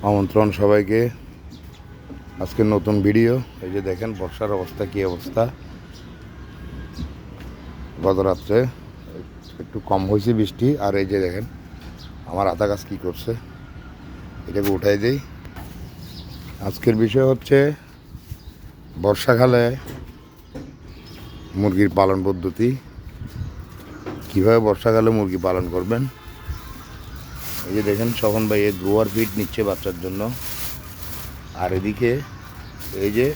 আমন্ত্রণ সবাইকে আজকের নতুন ভিডিও। এই যে দেখেন বর্ষার অবস্থা, কী অবস্থা। গত রাত্রে একটু কম হয়েছে বৃষ্টি, আর এই যে দেখেন আমার আতা গাছ কী করছে, এটাকে উঠাই দেই। আজকের বিষয় হচ্ছে বর্ষাকালে মুরগির পালন পদ্ধতি, কীভাবে বর্ষাকালে মুরগি পালন করবেন। এই যে দেখেন স্বপন ভাই এই গ্রোয়ার ফিড নিচ্ছে বাচ্চার জন্য, আর এদিকে এই যে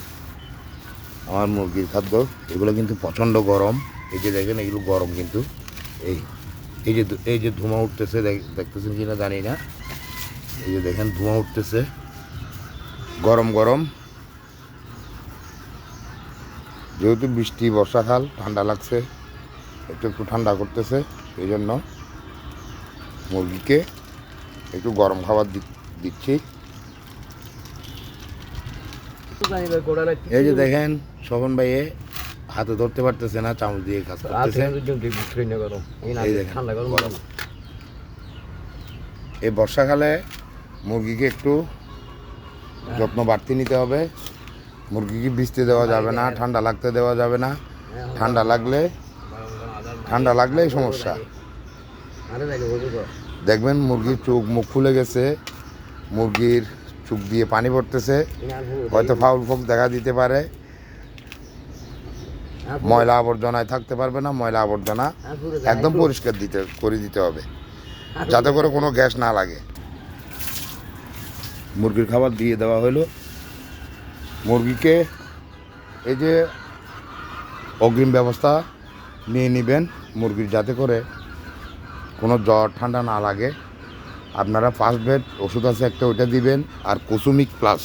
আমার মুরগির খাদ্য, এগুলো কিন্তু প্রচণ্ড গরম। এই যে দেখেন এগুলো গরম, কিন্তু এই যে ধোঁয়া উঠতেছে, দেখতেছেন কিনা জানি না। এই যে দেখেন ধোঁয়া উঠতেছে, গরম গরম। যেহেতু বৃষ্টি বর্ষাকাল, ঠান্ডা লাগছে, একটু একটু ঠান্ডা করতেছে, এই জন্য মুরগিকে একটু গরম খাবার দিচ্ছি। এই যে দেখেন স্বপন ভাই হাতে ধরতে পারতেছে না, চামচ দিয়ে কাজ করতেছে। এই বর্ষাকালে মুরগিকে একটু যত্ন বাড়তি নিতে হবে। মুরগিকে ভিজতে দেওয়া যাবে না, ঠান্ডা লাগতে দেওয়া যাবে না। ঠান্ডা লাগলেই সমস্যা। দেখবেন মুরগির চোখ মুখ ফুলে গেছে, মুরগির চোখ দিয়ে পানি পড়তেছে, হয়তো ফাউল ফোক দেখা দিতে পারে। ময়লা আবর্জনায় থাকতে পারবে না, ময়লা আবর্জনা একদম পরিষ্কার করে দিতে হবে, যাতে করে কোনো গ্যাস না লাগে। মুরগির খাবার দিয়ে দেওয়া হলো। মুরগিকে এই যে অগ্রিম ব্যবস্থা নিয়ে নেবেন মুরগির, যাতে করে কোনো জ্বর ঠান্ডা না লাগে। আপনারা ফার্স্ট বেড ওষুধ আছে একটা, ওইটা দিবেন, আর কুসুমিক প্লাস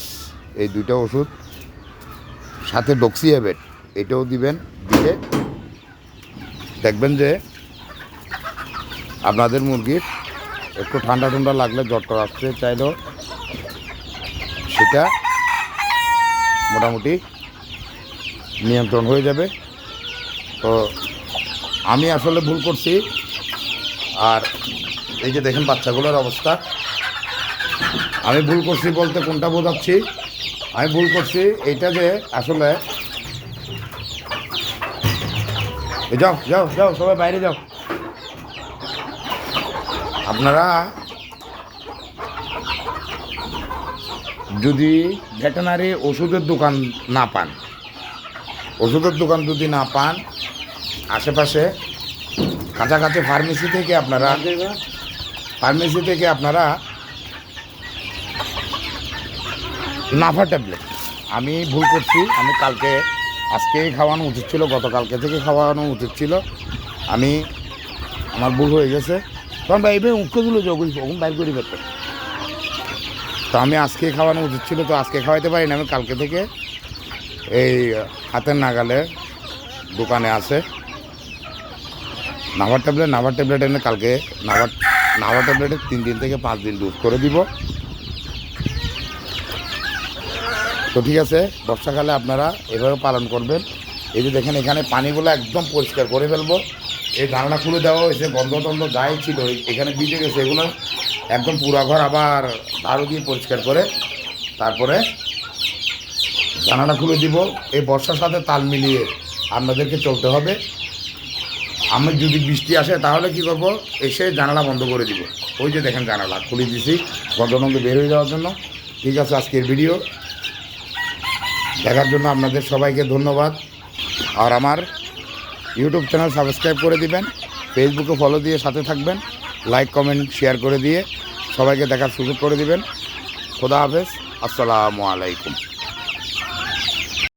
এই দুইটা ওষুধ, সাথে ডক্সিয়াবেট এটাও দিবেন। দিলে দেখবেন যে আপনাদের মুরগির একটু ঠান্ডা ঠান্ডা লাগলে, জ্বরটা আসতে চাইলেও সেটা মোটামুটি নিয়ন্ত্রণ হয়ে যাবে। তো আমি আসলে ভুল করছি। আর এই যে দেখেন বাচ্চাগুলোর অবস্থা, আমি ভুল করছি বলতে কোনটা বোঝাচ্ছি, আমি ভুল করছি এইটা যে আসলে যাও যাও যাও সবাই বাইরে যাও। আপনারা যদি ভেটেনারি ওষুধের দোকান না পান, ওষুধের দোকান যদি না পান, আশেপাশে কাছাকাছি ফার্মেসি থেকে আপনারা নাফা ট্যাবলেট, আমি ভুল করছি। আমি আজকেই খাওয়ানো উচিত ছিল, গতকালকে থেকে খাওয়ানো উচিত ছিল। আমার ভুল হয়ে গেছে। তখন ভাই এবার উঠকেগুলো যখন বাইর করি পেতে, তো আমি আজকেই খাওয়ানো উচিত ছিল, তো আজকে খাওয়াইতে পারি না। আমি কালকে থেকে এই হাতের নাগালে দোকানে আছে নাভার ট্যাবলেট এনে কালকে নাভার ট্যাবলেটের 3 দিন থেকে 5 দিন ডোজ করে দিব। তো ঠিক আছে, বর্ষাকালে আপনারা এভাবে পালন করবেন। এই যে দেখেন এখানে পানিগুলো একদম পরিষ্কার করে ফেলবো। এই জানালা খুলে দেওয়া হয়েছে, গন্ধ টন্ধ যাই ছিল এখানে ভিজে গেছে, এগুলো একদম পুরা ঘর আবার ঝাড়ু দিয়ে পরিষ্কার করে তারপরে জানালা খুলে দিব। এই বর্ষার সাথে তাল মিলিয়ে আপনাদেরকে চলতে হবে। আমি যদি বৃষ্টি আসে তাহলে কি করব, এসে জানালা বন্ধ করে দিব। ওই যে দেখেন জানালা খুলে দিছি গন্ধ বের হয়ে যাওয়ার জন্য। ঠিক আছে, আজকের ভিডিও দেখার জন্য আপনাদের সবাইকে ধন্যবাদ। আর আমার ইউটিউব চ্যানেল সাবস্ক্রাইব করে দিবেন, ফেসবুকে ফলো দিয়ে সাথে থাকবেন, লাইক কমেন্ট শেয়ার করে দিয়ে সবাইকে দেখার সুযোগ করে দিবেন। খোদা হাফেজ, আসসালামু আলাইকুম।